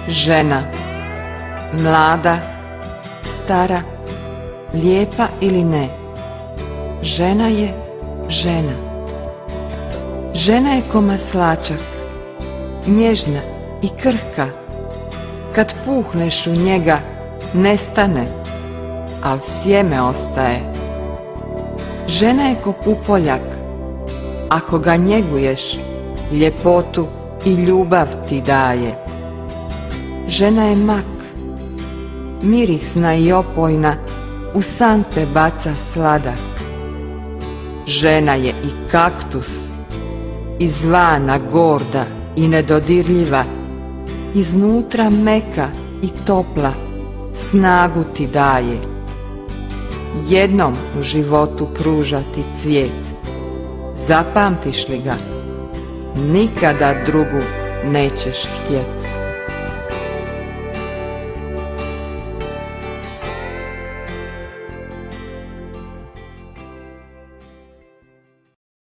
Žena, mlada, stara, lijepa ili ne, žena je žena. Žena je ko maslačak, nježna i krhka. Kad puhneš u njega, nestane, al sjeme ostaje. Žena je ko pupoljak, ako ga njeguješ, ljepotu i ljubav ti daje. Žena je mak, mirisna i opojna, u san te baca sladak. Žena je i kaktus, izvana gorda i nedodirljiva, iznutra meka i topla, snagu ti daje. Jednom u životu pruža ti cvijet, zapamtiš li ga, nikada drugu nećeš htjet.